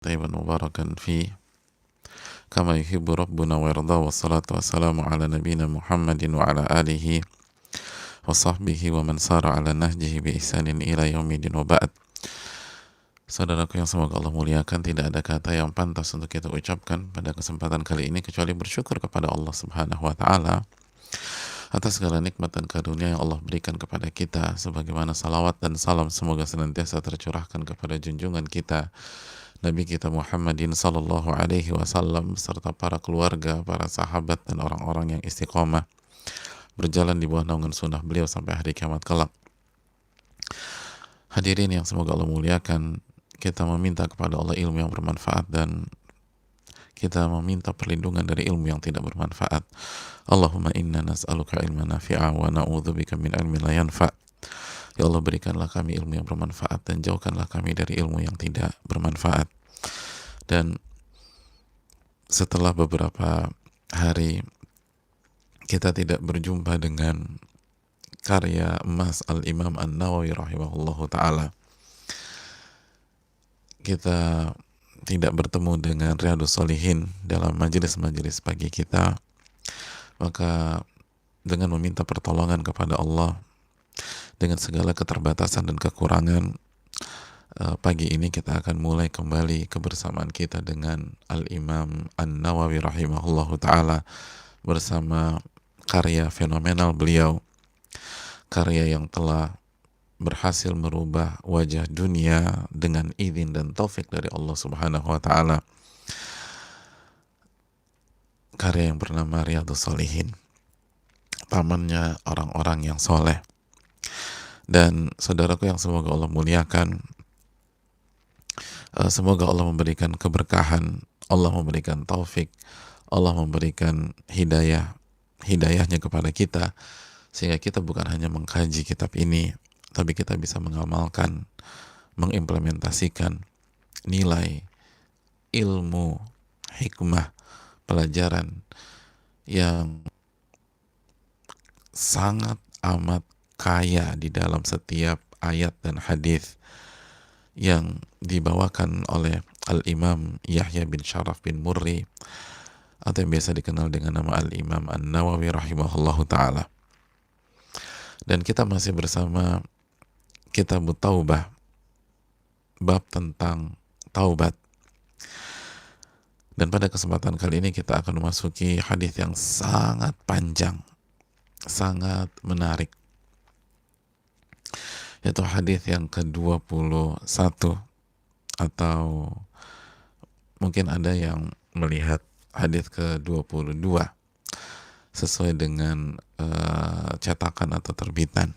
طيبا مباركا فيه كما يحب ربنا ويرضى والصلاة والسلام على نبينا محمد وعلى آله وصحبه ومن سار على nahjihi بإحسان إلى يوم الدين وبعد. Saudaraku yang semoga Allah muliakan, tidak ada kata yang pantas untuk kita ucapkan pada kesempatan kali ini kecuali bersyukur kepada Allah Subhanahu wa taala atas segala nikmat dan karunia yang Allah berikan kepada kita, sebagaimana salawat dan salam semoga senantiasa tercurahkan kepada junjungan kita Nabi kita Muhammadin sallallahu alaihi wasallam serta para keluarga, para sahabat dan orang-orang yang istiqomah berjalan di bawah naungan sunnah beliau sampai hari kiamat kelak. Hadirin yang semoga Allah muliakan, kita meminta kepada Allah ilmu yang bermanfaat dan kita meminta perlindungan dari ilmu yang tidak bermanfaat. Allahumma inna nas'aluka ilman nafi'a wa na'udzubika min ilmin la yanfa'. Ya Allah, berikanlah kami ilmu yang bermanfaat dan jauhkanlah kami dari ilmu yang tidak bermanfaat. Dan setelah beberapa hari kita tidak berjumpa dengan karya emas Al-Imam An-Nawawi rahimahullahu ta'ala, kita tidak bertemu dengan Riyadhus Shalihin dalam majelis-majelis pagi kita, maka dengan meminta pertolongan kepada Allah dengan segala keterbatasan dan kekurangan, pagi ini kita akan mulai kembali kebersamaan kita dengan Al-Imam An-Nawawi rahimahullahu ta'ala bersama karya fenomenal beliau, karya yang telah berhasil merubah wajah dunia dengan izin dan taufik dari Allah Subhanahu wa taala, karya yang bernama Riyadhus Shalihin, tamannya orang-orang yang soleh. Dan saudaraku yang semoga Allah muliakan, semoga Allah memberikan keberkahan, Allah memberikan taufik, Allah memberikan hidayahnya kepada kita, sehingga kita bukan hanya mengkaji kitab ini, tapi kita bisa mengamalkan, mengimplementasikan nilai, ilmu, hikmah, pelajaran yang sangat amat kaya di dalam setiap ayat dan hadis yang dibawakan oleh Al-Imam Yahya bin Sharaf bin Murri atau yang biasa dikenal dengan nama Al-Imam An-Nawawi rahimahullahu ta'ala. Dan kita masih bersama Kitab Taubah, bab tentang taubat. Dan pada kesempatan kali ini kita akan memasuki hadis yang sangat panjang, sangat menarik, yaitu hadis yang ke-21, atau mungkin ada yang melihat hadis ke-22 sesuai dengan cetakan atau terbitan.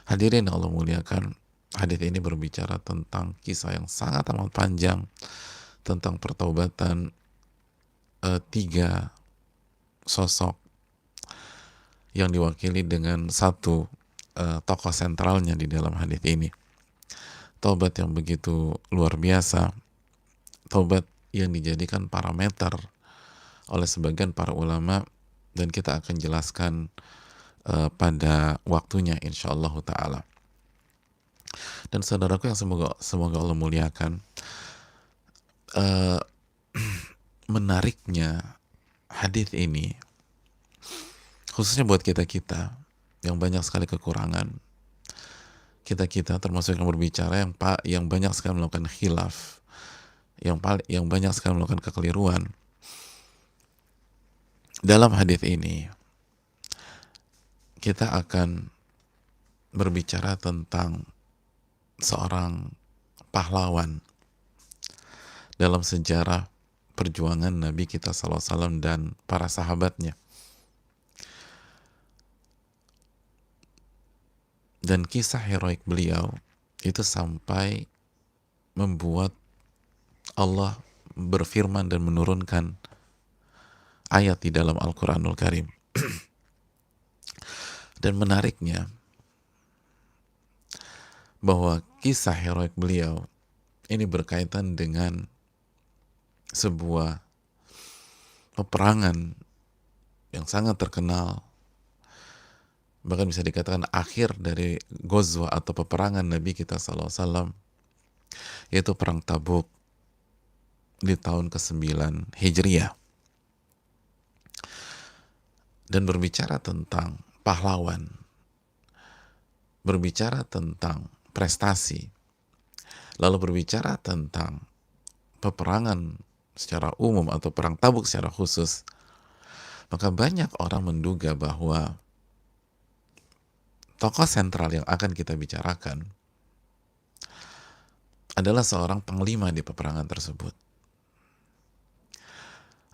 Hadirin yang Allah muliakan, hadis ini berbicara tentang kisah yang sangat amat panjang tentang pertaubatan tiga sosok yang diwakili dengan satu tokoh sentralnya di dalam hadis ini. Taubat yang begitu luar biasa, taubat yang dijadikan parameter oleh sebagian para ulama, dan kita akan jelaskan pada waktunya insyaallah ta'ala. Dan saudaraku yang semoga Allah muliakan, menariknya hadis ini khususnya buat kita-kita yang banyak sekali kekurangan, kita termasuk yang berbicara yang banyak sekali melakukan khilaf, yang banyak sekali melakukan kekeliruan. Dalam hadis ini kita akan berbicara tentang seorang pahlawan dalam sejarah perjuangan Nabi kita sallallahu alaihi wasallam dan para sahabatnya. Dan kisah heroik beliau itu sampai membuat Allah berfirman dan menurunkan ayat di dalam Al-Quranul Karim. Dan menariknya bahwa kisah heroik beliau ini berkaitan dengan sebuah peperangan yang sangat terkenal, bahkan bisa dikatakan akhir dari Ghazwa atau peperangan Nabi kita sallallahu alaihi wasallam, yaitu perang Tabuk. di tahun ke-9 Hijriah. Dan berbicara tentang pahlawan, berbicara tentang prestasi, lalu berbicara tentang peperangan secara umum atau perang Tabuk secara khusus, maka banyak orang menduga bahwa tokoh sentral yang akan kita bicarakan adalah seorang panglima di peperangan tersebut,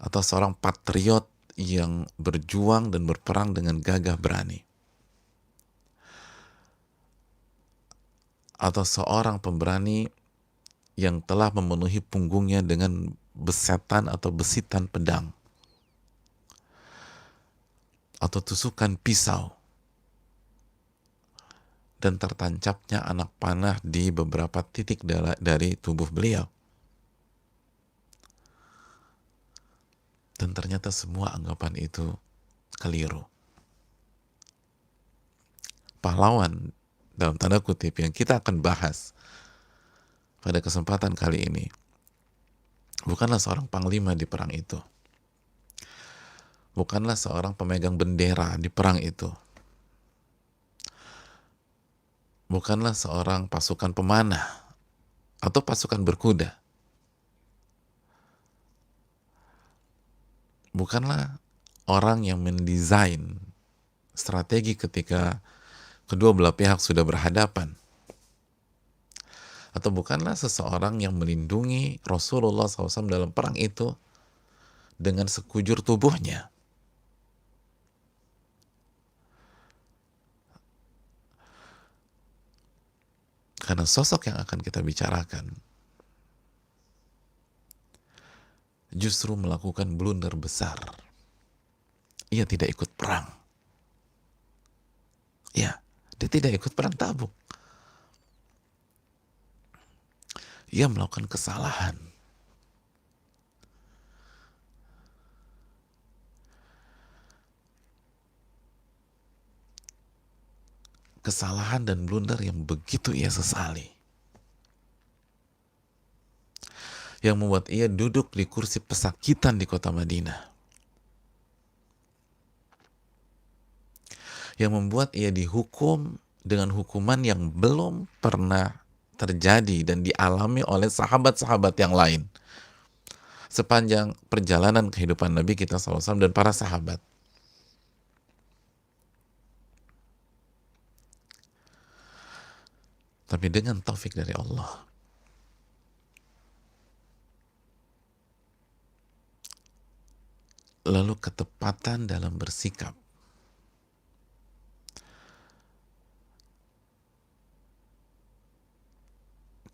atau seorang patriot yang berjuang dan berperang dengan gagah berani, atau seorang pemberani yang telah memenuhi punggungnya dengan besetan atau besitan pedang atau tusukan pisau dan tertancapnya anak panah di beberapa titik dari tubuh beliau. Dan ternyata semua anggapan itu keliru. Pahlawan dalam tanda kutip yang kita akan bahas pada kesempatan kali ini bukanlah seorang panglima di perang itu, bukanlah seorang pemegang bendera di perang itu, bukanlah seorang pasukan pemanah atau pasukan berkuda, bukanlah orang yang mendesain strategi ketika kedua belah pihak sudah berhadapan, atau bukanlah seseorang yang melindungi Rasulullah SAW dalam perang itu dengan sekujur tubuhnya. Karena sosok yang akan kita bicarakan justru melakukan blunder besar. Ia tidak ikut perang. Ya, dia tidak ikut perang Tabuk. Ia melakukan kesalahan. Kesalahan dan blunder yang begitu ia sesali. Yang membuat ia duduk di kursi pesakitan di kota Madinah. Yang membuat ia dihukum dengan hukuman yang belum pernah terjadi dan dialami oleh sahabat-sahabat yang lain sepanjang perjalanan kehidupan Nabi kita SAW dan para sahabat. Tapi dengan taufik dari Allah, lalu ketepatan dalam bersikap,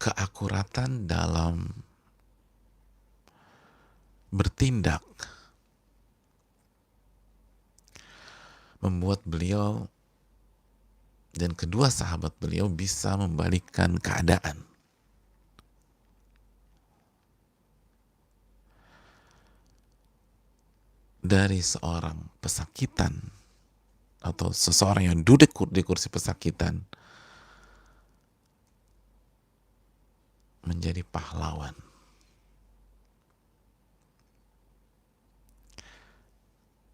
keakuratan dalam bertindak, membuat beliau dan kedua sahabat beliau bisa membalikkan keadaan. Dari seorang pesakitan atau seseorang yang duduk di kursi pesakitan menjadi pahlawan.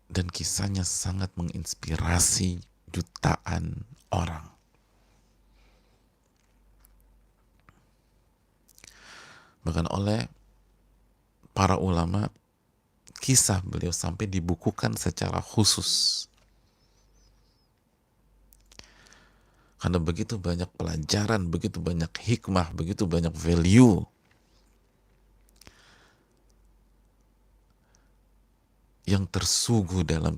Dan kisahnya sangat menginspirasi jutaan orang. Bahkan oleh para ulama, kisah beliau sampai dibukukan secara khusus. Karena begitu banyak pelajaran, begitu banyak hikmah, begitu banyak value yang tersuguh dalam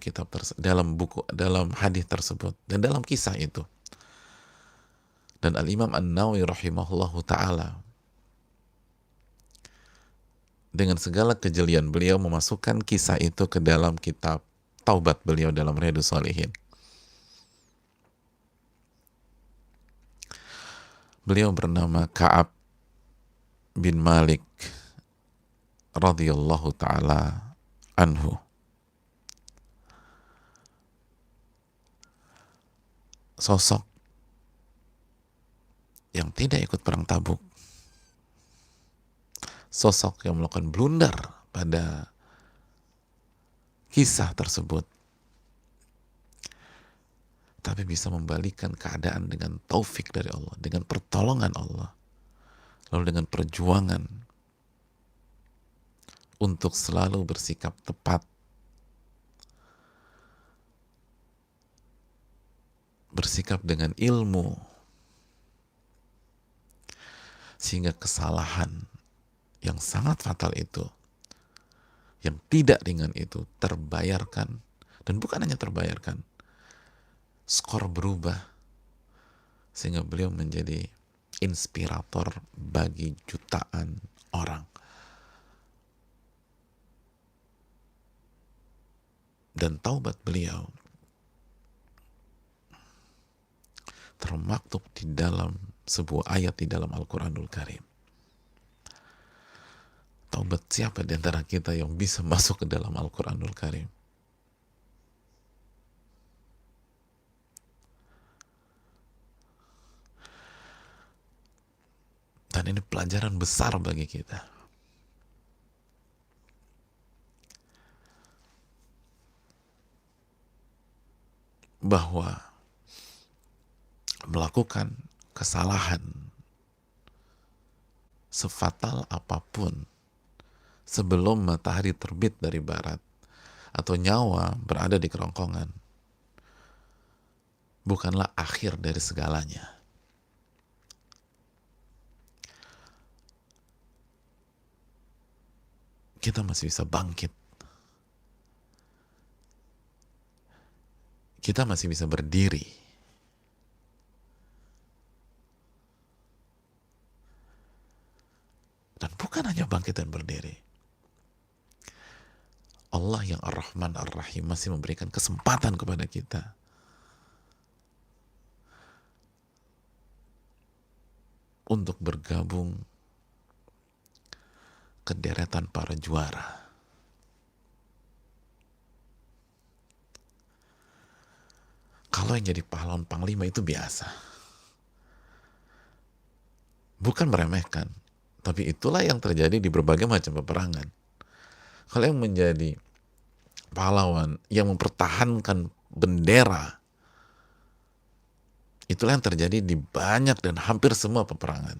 dalam buku, dalam hadis tersebut dan dalam kisah itu. Dan Al-Imam An-Nawawi rahimahullahu ta'ala dengan segala kejelian beliau memasukkan kisah itu ke dalam kitab taubat beliau dalam Riyadhus Shalihin. Beliau bernama Ka'ab bin Malik radhiyallahu ta'ala anhu. Sosok yang tidak ikut perang Tabuk, sosok yang melakukan blunder pada kisah tersebut, tapi bisa membalikan keadaan dengan taufik dari Allah, dengan pertolongan Allah, lalu dengan perjuangan untuk selalu bersikap tepat, bersikap dengan ilmu, sehingga kesalahan yang sangat fatal itu, yang tidak ringan itu terbayarkan, dan bukan hanya terbayarkan, skor berubah, sehingga beliau menjadi inspirator bagi jutaan orang. Dan taubat beliau termaktub di dalam sebuah ayat di dalam Al-Quranul Karim. Taubat siapa di antara kita yang bisa masuk ke dalam Al-Quranul Karim? Dan ini pelajaran besar bagi kita. Bahwa melakukan kesalahan sefatal apapun sebelum matahari terbit dari barat atau nyawa berada di kerongkongan bukanlah akhir dari segalanya. Kita masih bisa bangkit. Kita masih bisa berdiri. Dan bukan hanya bangkit dan berdiri. Allah yang Ar-Rahman Ar-Rahim masih memberikan kesempatan kepada kita untuk bergabung ke deretan para juara. Kalau yang jadi pahlawan panglima itu biasa. Bukan meremehkan, tapi itulah yang terjadi di berbagai macam peperangan. Kalau yang menjadi pahlawan yang mempertahankan bendera, itulah yang terjadi di banyak dan hampir semua peperangan.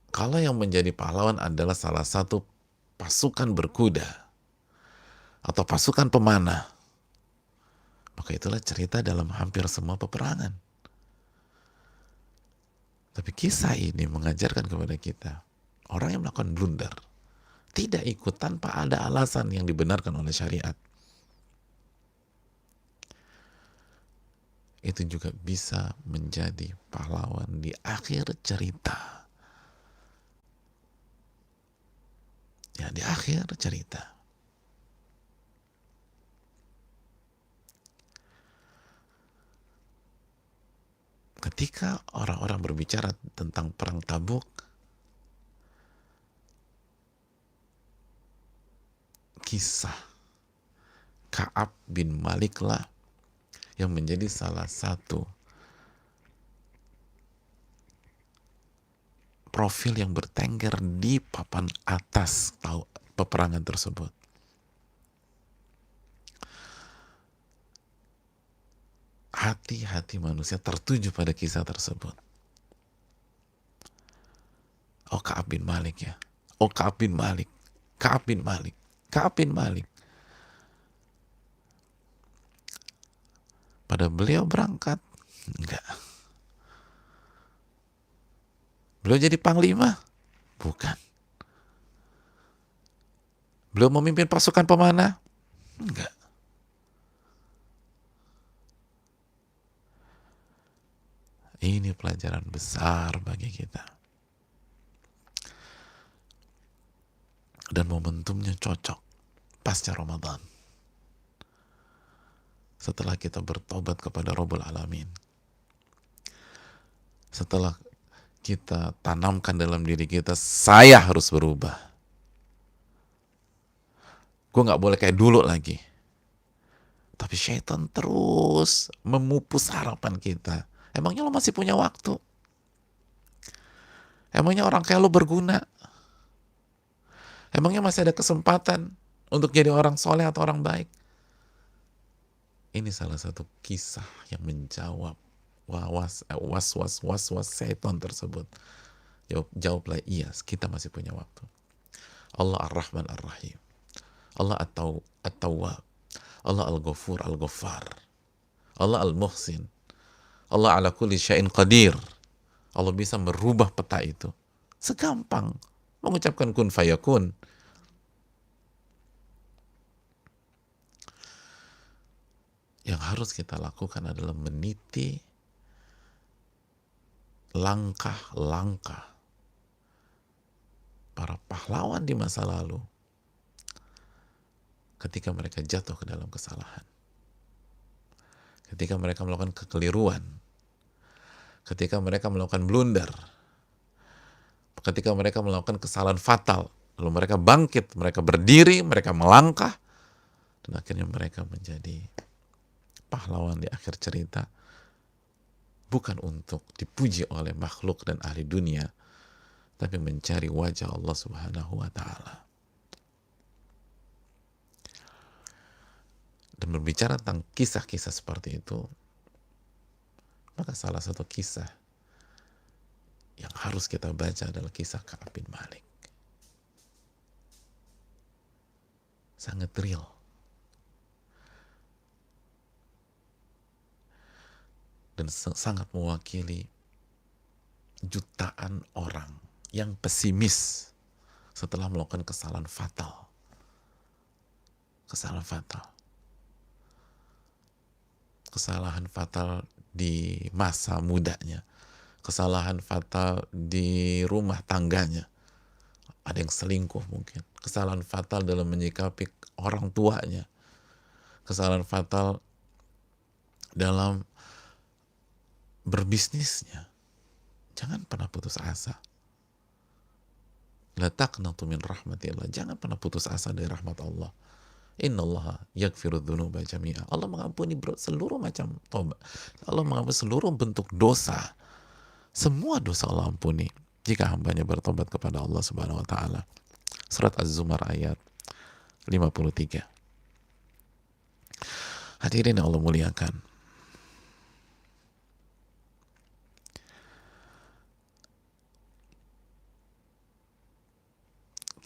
Kalau yang menjadi pahlawan adalah salah satu pasukan berkuda atau pasukan pemanah, maka itulah cerita dalam hampir semua peperangan. Tapi kisah ini mengajarkan kepada kita, orang yang melakukan blunder tidak ikut tanpa ada alasan yang dibenarkan oleh syariat, itu juga bisa menjadi pahlawan di akhir cerita. Ya, di akhir cerita. Ketika orang-orang berbicara tentang perang Tabuk, kisah Ka'ab bin Malik lah yang menjadi salah satu profil yang bertengger di papan atas peperangan tersebut. Hati-hati manusia tertuju pada kisah tersebut. Oh, Ka'ab bin Malik ya. Oh, Ka'ab bin Malik. Ka'ab bin Malik. Ka'ab bin Malik. Pada beliau berangkat? Enggak. Beliau jadi panglima? Bukan. Beliau memimpin pasukan pemanah? Enggak. Ini pelajaran besar bagi kita. Dan momentumnya cocok pasca Ramadan. Setelah kita bertobat kepada Rabbul Alamin. Setelah kita tanamkan dalam diri kita, saya harus berubah. Gue gak boleh kayak dulu lagi. Tapi syaitan terus memupus harapan kita. Emangnya lo masih punya waktu? Emangnya orang kayak lo berguna? Emangnya masih ada kesempatan untuk jadi orang soleh atau orang baik? Ini salah satu kisah yang menjawab was-was setan tersebut. Jawablah iya, kita masih punya waktu. Allah Ar-Rahman Ar-Rahim. Allah At-Tawwab. Allah Al-Ghafur Al-Ghaffar. Allah Al-Muhsin. Allah ala kulli syai'in qadir. Allah bisa merubah peta itu. Segampang mengucapkan kun fayakun. Yang harus kita lakukan adalah meniti langkah-langkah para pahlawan di masa lalu ketika mereka jatuh ke dalam kesalahan, ketika mereka melakukan kekeliruan, ketika mereka melakukan blunder, ketika mereka melakukan kesalahan fatal, lalu mereka bangkit, mereka berdiri, mereka melangkah, dan akhirnya mereka menjadi pahlawan di akhir cerita, bukan untuk dipuji oleh makhluk dan ahli dunia, tapi mencari wajah Allah Subhanahu wa Ta'ala. Dan berbicara tentang kisah-kisah seperti itu, maka salah satu kisah yang harus kita baca adalah kisah Ka'ab bin Malik. Sangat real. Dan sangat mewakili jutaan orang yang pesimis setelah melakukan kesalahan fatal. Kesalahan fatal. Kesalahan fatal di masa mudanya. Kesalahan fatal di rumah tangganya. Ada yang selingkuh mungkin. Kesalahan fatal dalam menyikapi orang tuanya. Kesalahan fatal dalam berbisnisnya. Jangan pernah putus asa. La taqnatu min rahmatillah. Jangan pernah putus asa dari rahmat Allah. Innallaha yaghfiru dzunuba jami'a. Allah mengampuni seluruh macam tobat. Allah mengampuni seluruh bentuk dosa. Semua dosa Allah ampuni jika hambanya bertobat kepada Allah Subhanahu wa Ta'ala. Surat Az-Zumar ayat 53. Hadirin yang Allah muliakan,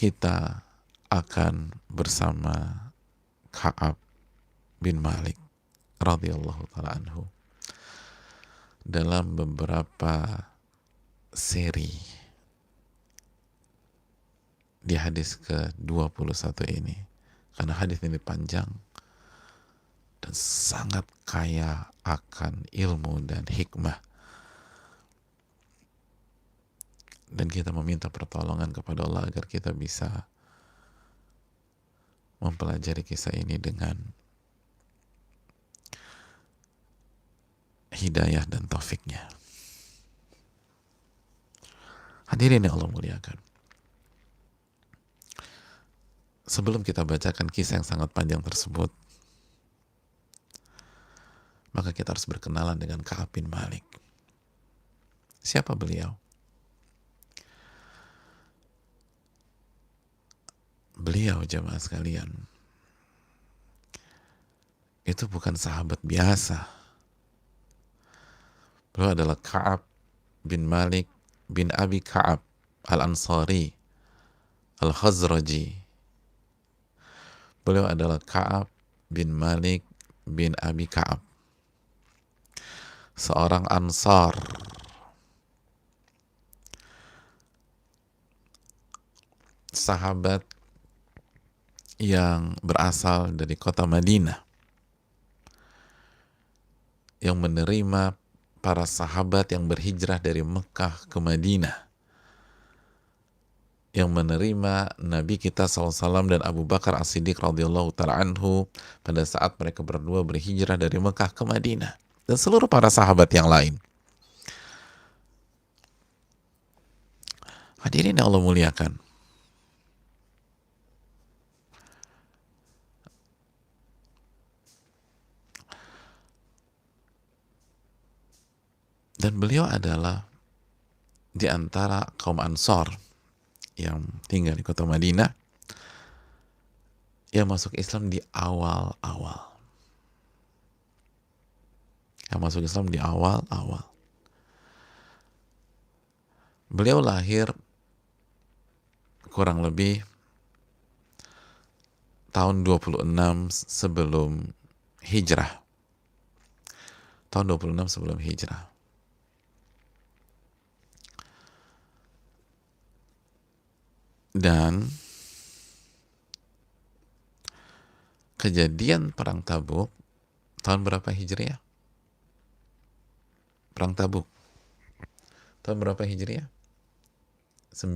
kita akan bersama Ka'ab bin Malik radhiyallahu ta'ala anhu dalam beberapa seri di hadis ke-21 ini, karena hadis ini panjang dan sangat kaya akan ilmu dan hikmah, dan kita meminta pertolongan kepada Allah agar kita bisa mempelajari kisah ini dengan hidayah dan taufiknya. Hadirin yang Allah muliakan, sebelum kita bacakan kisah yang sangat panjang tersebut, maka kita harus berkenalan dengan Ka'ab bin Malik. Siapa beliau? Beliau, jamaah sekalian, itu bukan sahabat biasa. Beliau adalah Ka'ab bin Malik bin Abi Ka'ab Al-Ansari Al-Khazraji. Beliau adalah Ka'ab bin Malik bin Abi Ka'ab, seorang Ansar, sahabat yang berasal dari kota Madinah, yang menerima para sahabat yang berhijrah dari Mekah ke Madinah, yang menerima Nabi kita SAW dan Abu Bakar As-Siddiq radhiyallahu ta'ala anhu pada saat mereka berdua berhijrah dari Mekah ke Madinah, dan seluruh para sahabat yang lain. Hadirin yang Allah muliakan, dan beliau adalah di antara kaum Ansor yang tinggal di kota Madinah yang masuk Islam di awal-awal. Yang masuk Islam di awal-awal. Beliau lahir kurang lebih tahun 26 sebelum hijrah. Tahun 26 sebelum hijrah. Dan kejadian perang Tabuk tahun berapa Hijriah? Perang Tabuk tahun berapa Hijriah? 9.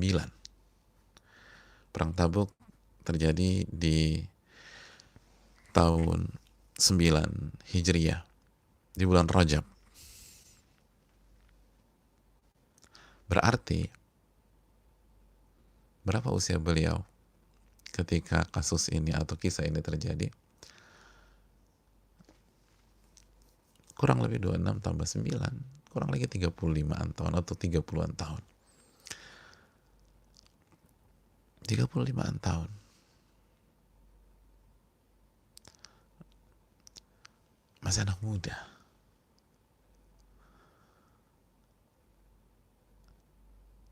Perang Tabuk terjadi di tahun 9 Hijriah di bulan Rajab. Berarti berapa usia beliau ketika kasus ini atau kisah ini terjadi? Kurang lebih 26 tambah 9, kurang lagi 35-an tahun atau 30-an tahun. 35-an tahun. Masih anak muda.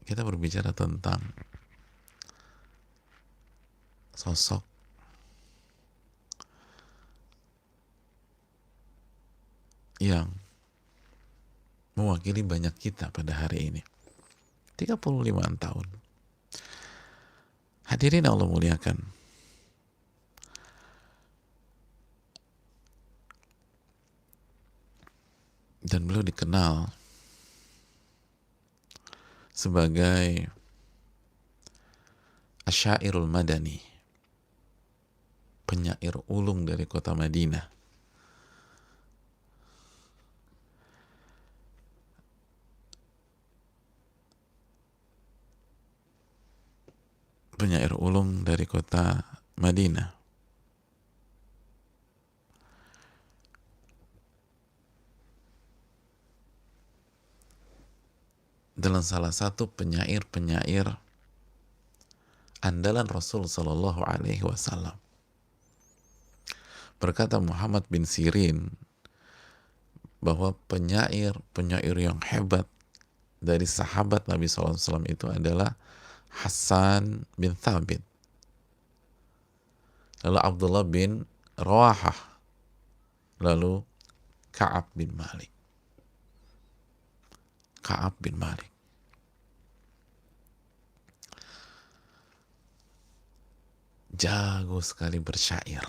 Kita berbicara tentang sosok yang mewakili banyak kita pada hari ini. 35-an tahun. Hadirin Allah muliakan. Dan beliau dikenal sebagai Asyairul Madani, penyair ulung dari kota Madinah. Penyair ulung dari kota Madinah. Dalam salah satu penyair-penyair andalan Rasul Sallallahu Alaihi Wasallam. Berkata Muhammad bin Sirin bahwa penyair yang hebat dari sahabat Nabi SAW itu adalah Hasan bin Thabit, lalu Abdullah bin Rawahah, lalu Ka'ab bin Malik. Ka'ab bin Malik. Jago sekali bersyair.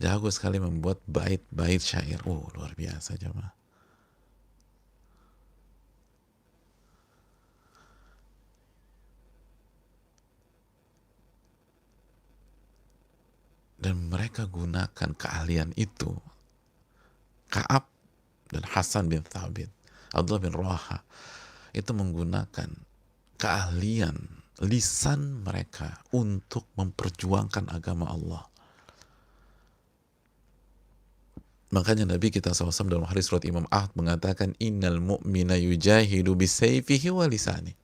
Jago sekali membuat bait-bait syair. Luar biasa jemaah. Dan mereka gunakan keahlian itu. Ka'ab dan Hasan bin Thabit, Abdullah bin Rawaha, itu menggunakan keahlian lisan mereka untuk memperjuangkan agama Allah. Makanya Nabi kita SAW dalam hadis surat Imam Ahmad mengatakan innal mu'mina yujahidu bisayfihi wa lisani.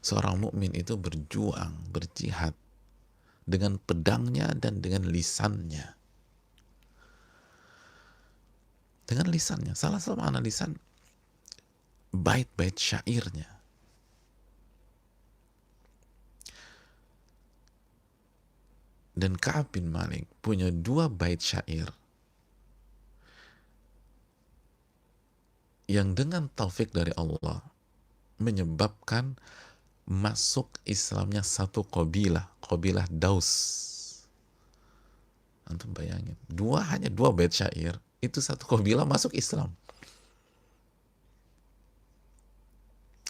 Seorang mukmin itu berjuang, berjihad dengan pedangnya dan dengan lisannya. Dengan lisannya. Salah satu makna lisan bait-bait syairnya. Dan Ka'ab bin Malik punya 2 bait syair yang dengan taufik dari Allah menyebabkan masuk Islamnya satu qabilah Daus. Antum bayangin, hanya dua bait syair, itu satu qabilah masuk Islam.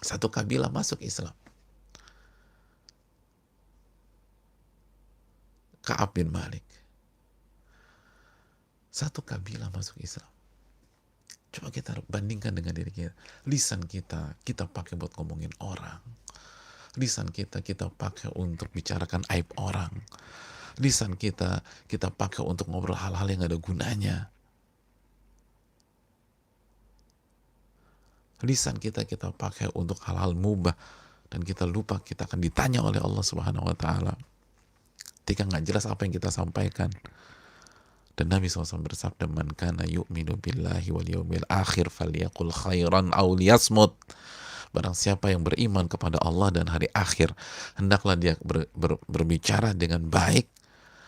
Satu kabilah masuk Islam. Ka'ab bin Malik. Satu kabilah masuk Islam. Coba kita bandingkan dengan diri kita. Lisan kita pakai buat ngomongin orang. Lisan kita pakai untuk bicarakan aib orang. Lisan kita pakai untuk ngobrol hal-hal yang gak ada gunanya. Lisan kita pakai untuk hal-hal mubah, dan kita lupa kita akan ditanya oleh Allah Subhanahu wa taala ketika nggak jelas apa yang kita sampaikan. Dan Nabi SAW bersabda, "Man kana yu'minu billahi wal yawmil akhir falyaqul khairan aw liyasmut." Barang siapa yang beriman kepada Allah dan hari akhir, hendaklah dia berbicara dengan baik.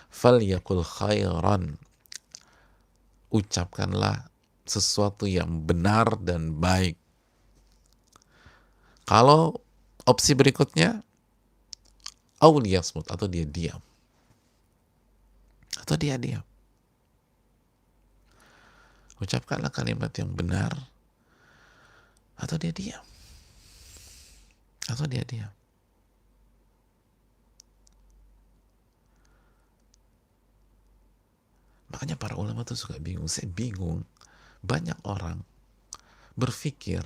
Falyaqul khairan, ucapkanlah sesuatu yang benar dan baik. Kalau opsi berikutnya, aw liyasmut, atau dia diam. Atau dia diam. Ucapkanlah kalimat yang benar, atau dia diam. Atau dia diam. Makanya para ulama tuh suka bingung. Saya bingung. Banyak orang berpikir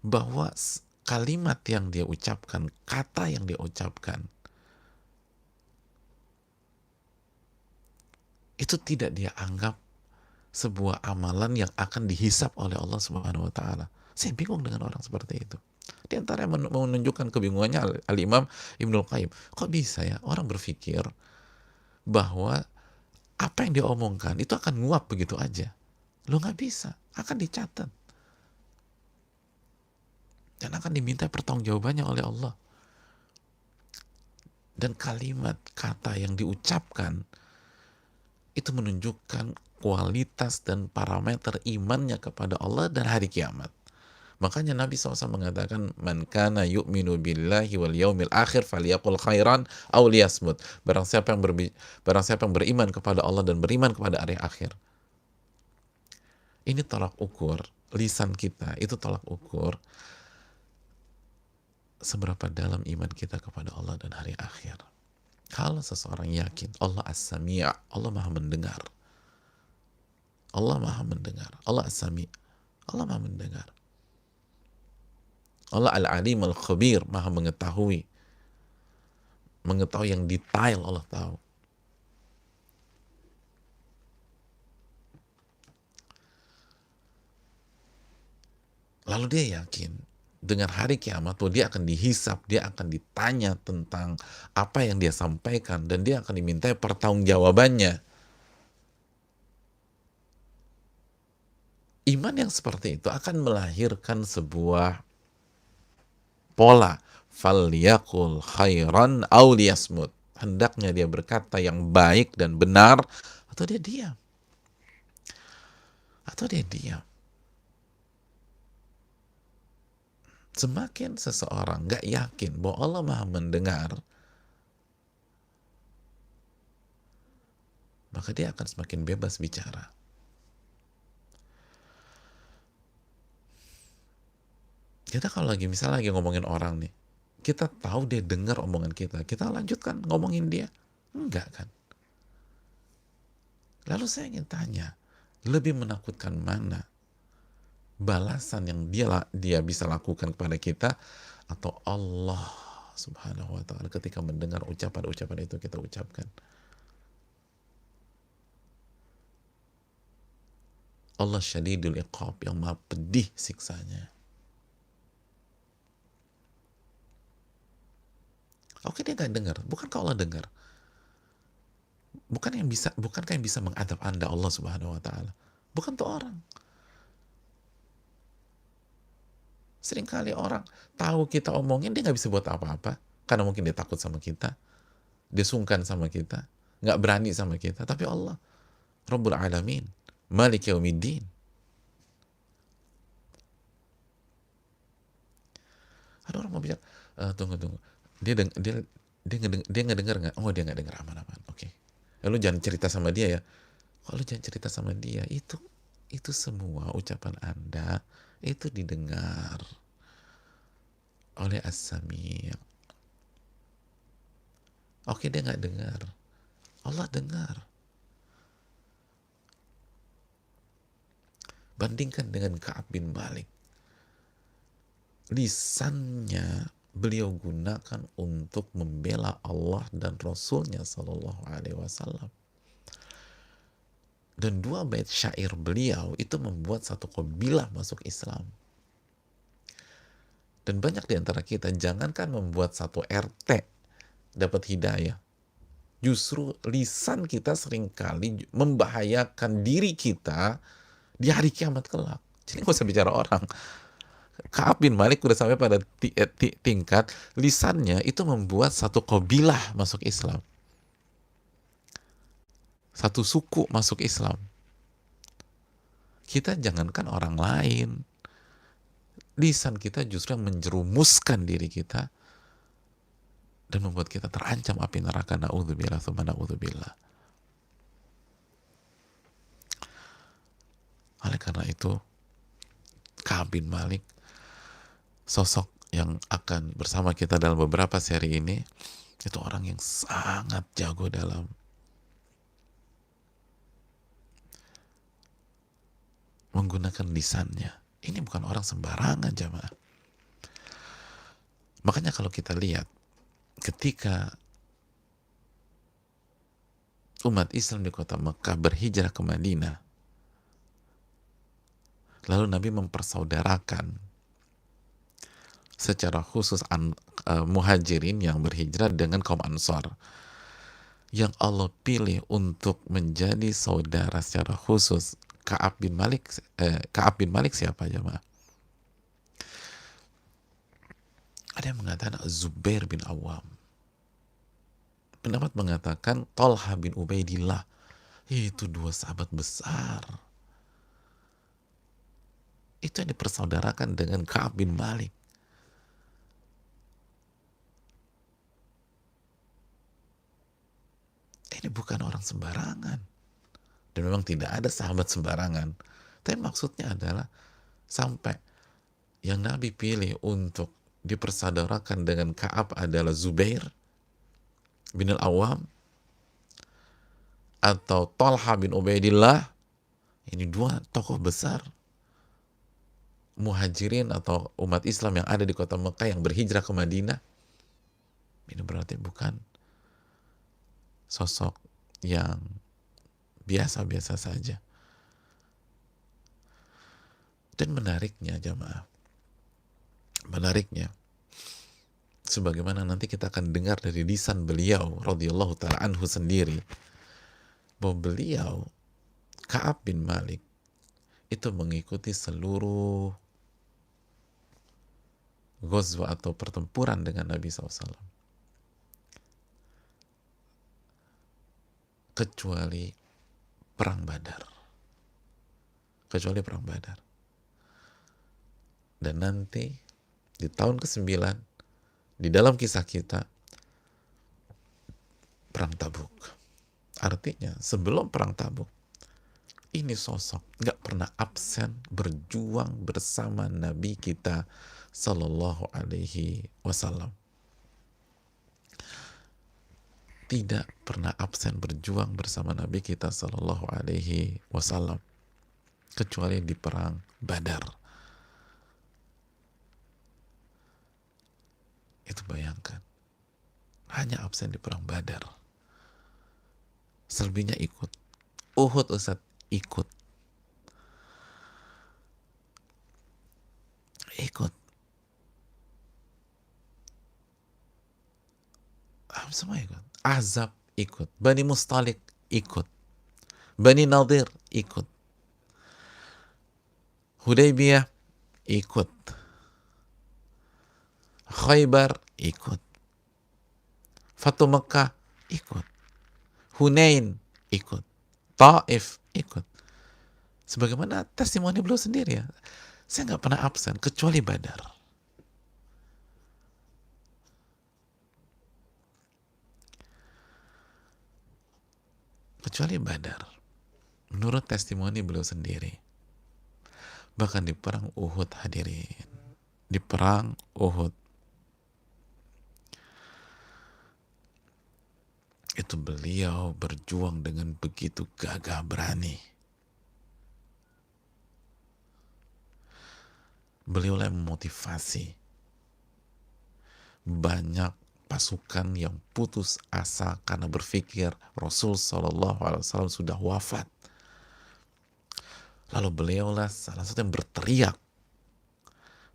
bahwa kalimat yang dia ucapkan, kata yang dia ucapkan, itu tidak dia anggap sebuah amalan yang akan dihisap oleh Allah Subhanahu wa taala. Saya bingung dengan orang seperti itu. Di antara yang menunjukkan kebingungannya Al-Imam Ibnul Qayyim. Kok bisa ya orang berpikir bahwa apa yang dia omongkan itu akan nguap begitu aja? Lo nggak bisa, akan dicatat. Dan akan diminta pertanggungjawabannya oleh Allah. Dan kalimat, kata yang diucapkan itu menunjukkan kualitas dan parameter imannya kepada Allah dan hari kiamat. Makanya Nabi SAW mengatakan, "Man kana yu'minu billahi wal yaumil akhir falyaqul khairan aw liyasmut." Barang siapa yang beriman kepada Allah dan beriman kepada hari akhir. Ini tolak ukur lisan kita, itu tolak ukur seberapa dalam iman kita kepada Allah dan hari akhir. Kalau seseorang yakin Allah As-Sami', Allah Maha mendengar. Allah Maha mendengar. Allah As-Sami', Allah Maha mendengar. Allah Al-Alim Al-Khabir, Maha mengetahui. Mengetahui yang detail, Allah tahu. Lalu dia yakin dengan hari kiamat bahwa dia akan dihisap, dia akan ditanya tentang apa yang dia sampaikan, dan dia akan dimintai pertanggungjawabannya. Iman yang seperti itu akan melahirkan sebuah pola, falyaqul khairan aw liyasmut. Hendaknya dia berkata yang baik dan benar, atau dia diam. Atau dia diam. Semakin seseorang gak yakin bahwa Allah Maha mendengar, maka dia akan semakin bebas bicara. Kita kalau misalnya lagi ngomongin orang nih, kita tahu dia dengar omongan kita lanjutkan ngomongin dia? Enggak kan? Lalu saya ingin tanya, lebih menakutkan mana? Balasan yang dia bisa lakukan kepada kita, atau Allah Subhanahu wa ta'ala ketika mendengar ucapan-ucapan itu kita ucapkan? Allah syadidul iqab, yang maha pedih siksanya. Oke, dia gak dengar. Bukankah Allah dengar? Bukankah yang bisa mengadab Anda Allah Subhanahu wa ta'ala? Bukan tuh orang. Seringkali orang tahu kita omongin, dia gak bisa buat apa-apa. Karena mungkin dia takut sama kita. Dia sungkan sama kita. Gak berani sama kita. Tapi Allah, Rabbul Alamin, Malik Yaumiddin. Ada orang mau bilang, tunggu. Dia ngedenger nggak? Oh, dia nggak denger, aman. Oke. Lalu jangan cerita sama dia ya. Kalau jangan cerita sama dia, itu semua ucapan Anda itu didengar oleh As-Sami'. Oke, dia nggak dengar, Allah dengar. Bandingkan dengan Ka'ab bin Malik. Lisannya beliau gunakan untuk membela Allah dan Rasulnya Sallallahu Alaihi Wasallam. Dan 2 bait syair beliau itu membuat satu qabilah masuk Islam. Dan banyak di antara kita, jangankan membuat satu RT dapat hidayah, justru lisan kita seringkali membahayakan diri kita di hari kiamat kelak. Jadi nggak usah bicara orang. Ka'ab bin Malik udah sampai pada tingkat lisannya itu membuat satu kabilah masuk Islam, satu suku masuk Islam. Kita jangankan orang lain, lisan kita justru yang menjerumuskan diri kita dan membuat kita terancam api neraka. Na'udzubillah, tsumma na'udzubillah. Oleh karena itu, Ka'ab bin Malik, sosok yang akan bersama kita dalam beberapa seri ini, itu orang yang sangat jago dalam menggunakan lisannya. Ini bukan orang sembarangan, jamaah. Makanya kalau kita lihat ketika umat Islam di kota Mekah berhijrah ke Madinah, lalu Nabi mempersaudarakan secara khusus muhajirin yang berhijrah dengan kaum Ansar. Yang Allah pilih untuk menjadi saudara secara khusus Ka'ab bin Malik siapa, jemaah? Ada yang mengatakan Zubair bin Awam. Pendapat mengatakan Talha bin Ubaidillah. Itu dua sahabat besar. Itu yang dipersaudarakan dengan Ka'ab bin Malik. Ini bukan orang sembarangan. Dan memang tidak ada sahabat sembarangan. Tapi maksudnya adalah sampai yang Nabi pilih untuk dipersaudarakan dengan Ka'ab adalah Zubair bin Al-Awwam atau Talha bin Ubaidillah. Ini dua tokoh besar muhajirin atau umat Islam yang ada di kota Mekah yang berhijrah ke Madinah. Ini berarti bukan sosok yang biasa-biasa saja. Dan menariknya, jamaah, menariknya, sebagaimana nanti kita akan dengar dari lisan beliau radhiyallahu ta'ala anhu sendiri, bahwa beliau, Ka'ab bin Malik, itu mengikuti seluruh ghazwa atau pertempuran dengan Nabi SAW, kecuali perang Badar. Dan nanti di tahun ke-9 di dalam kisah kita, perang Tabuk. Artinya sebelum perang Tabuk, ini sosok nggak pernah absen berjuang bersama Nabi kita Sallallahu Alaihi Wasallam. Tidak pernah absen berjuang bersama Nabi kita Sallallahu Alaihi Wasallam kecuali di perang Badar. Itu bayangkan, hanya absen di perang Badar. Selebihnya ikut. Uhud Ustaz ikut. Semua ikut. Ahzab ikut. Bani Mustalik ikut. Bani Nadir ikut. Hudaybiyah ikut. Khaybar ikut. Fatu Makkah ikut. Hunain ikut. Taif ikut. Sebagaimana testimoni beliau sendiri ya. Saya nggak pernah absen kecuali Badar. Kecuali Badar. Menurut testimoni beliau sendiri. Bahkan di perang Uhud, hadirin. Di perang Uhud. Itu beliau berjuang dengan begitu gagah berani. Beliau yang memotivasi banyak pasukan yang putus asa karena berpikir Rasul Shallallahu Alaihi Wasallam sudah wafat. Lalu beliaulah salah satu yang berteriak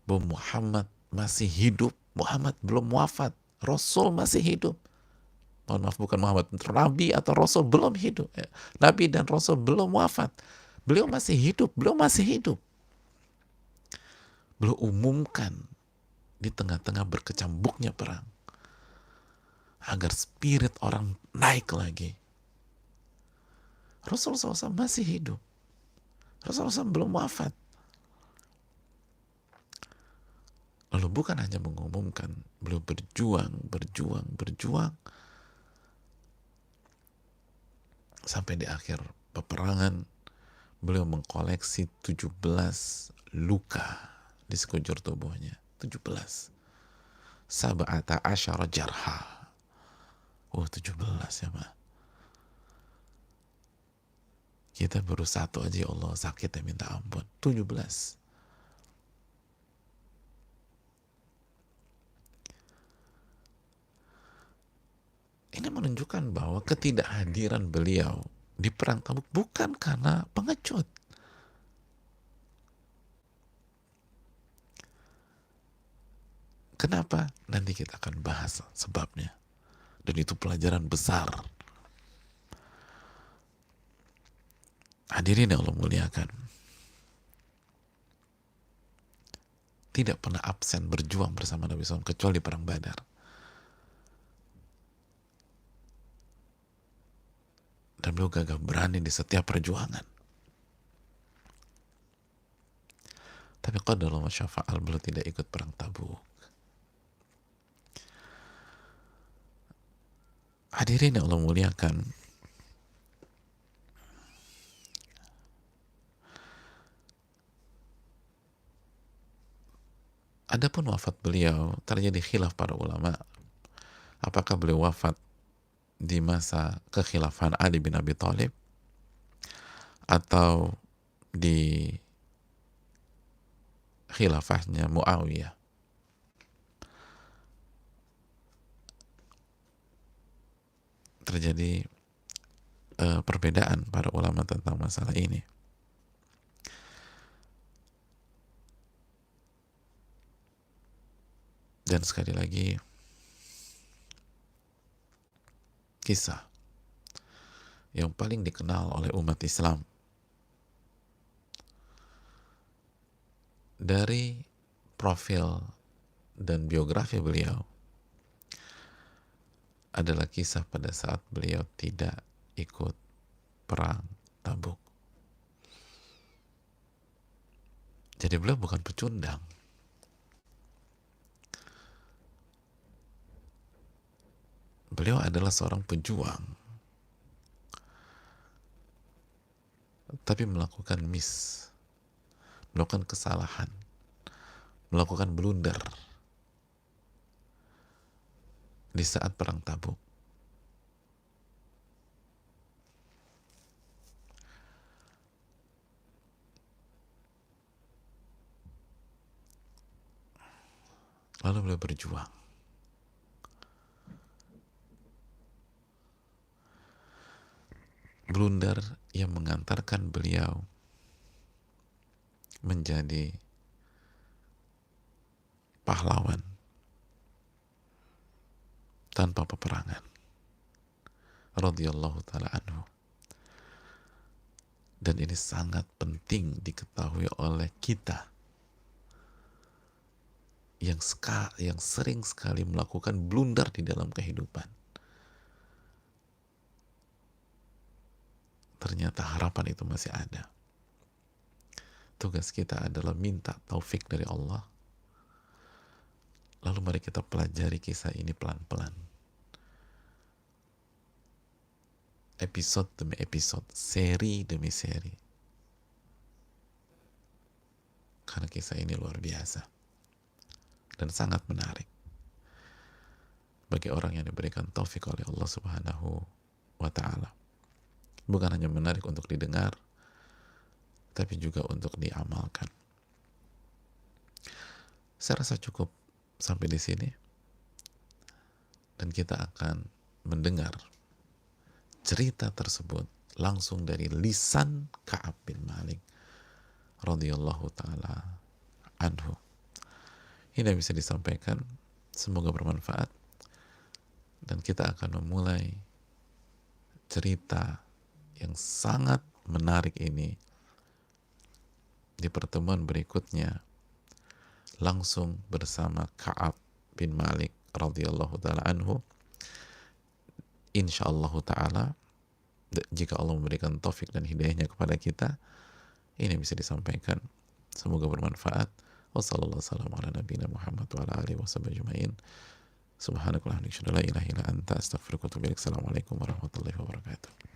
bahwa Muhammad masih hidup, Muhammad belum wafat, Rasul masih hidup. Mohon maaf, bukan Muhammad, Nabi atau Rasul belum hidup. Nabi dan Rasul belum wafat. Beliau masih hidup, beliau masih hidup. Beliau umumkan di tengah-tengah berkecambuknya perang agar spirit orang naik lagi. Rasulullah SAW masih hidup. Rasulullah SAW belum wafat. Lalu bukan hanya mengumumkan, beliau berjuang sampai di akhir peperangan beliau mengkoleksi 17 luka di sekujur tubuhnya. 17. Sab'ata asyara jarha. 17 ya, Pak. Kita baru satu aja, ya Allah, sakit ya minta ampun. 17. Ini menunjukkan bahwa ketidakhadiran beliau di perang Tabuk bukan karena pengecut. Kenapa? Nanti kita akan bahas sebabnya. Dan itu pelajaran besar. Hadirin yang Allah muliakan. Tidak pernah absen berjuang bersama Nabi SAW kecuali di perang Badar. Dan beliau gagah berani di setiap perjuangan. Tapi qadarullah wa syafa'al, beliau tidak ikut perang Tabuk. Hadirin yang Allah muliakan, adapun wafat beliau terjadi khilaf para ulama. Apakah beliau wafat di masa kekhilafan Ali bin Abi Thalib atau di khilafahnya Muawiyah? Terjadi perbedaan para ulama tentang masalah ini. Dan sekali lagi, kisah yang paling dikenal oleh umat Islam dari profil dan biografi beliau adalah kisah pada saat beliau tidak ikut perang Tabuk. Jadi beliau bukan pecundang. Beliau adalah seorang pejuang, tapi melakukan melakukan kesalahan, melakukan blunder di saat perang Tabuk. Lalu beliau berjuang. Blunder yang mengantarkan beliau menjadi pahlawan tanpa peperangan. Radhiyallahu ta'ala anhu. Dan ini sangat penting diketahui oleh kita yang sering sekali melakukan blunder di dalam kehidupan. Ternyata harapan itu masih ada. Tugas kita adalah minta taufik dari Allah. Lalu mari kita pelajari kisah ini pelan-pelan. Episode demi episode, seri demi seri. Karena kisah ini luar biasa. Dan sangat menarik. Bagi orang yang diberikan taufik oleh Allah Subhanahu wa ta'ala. Bukan hanya menarik untuk didengar, tapi juga untuk diamalkan. Saya rasa cukup sampai di sini. Dan kita akan mendengar cerita tersebut langsung dari lisan Ka'ab bin Malik radhiyallahu ta'ala anhu, Ini yang bisa disampaikan, semoga bermanfaat, dan kita akan memulai cerita yang sangat menarik ini di pertemuan berikutnya, langsung bersama Ka'ab bin Malik radhiyallahu taala anhu, insyaallah taala, jika Allah memberikan taufik dan hidayahnya kepada kita. Ini bisa disampaikan, semoga bermanfaat. Wassalamualaikum warahmatullahi wabarakatuh. Subhanakallahumma wa bihamdika, la ilaha illa anta, astaghfiruka wa atubu ilaik. Assalamualaikum warahmatullahi wabarakatuh.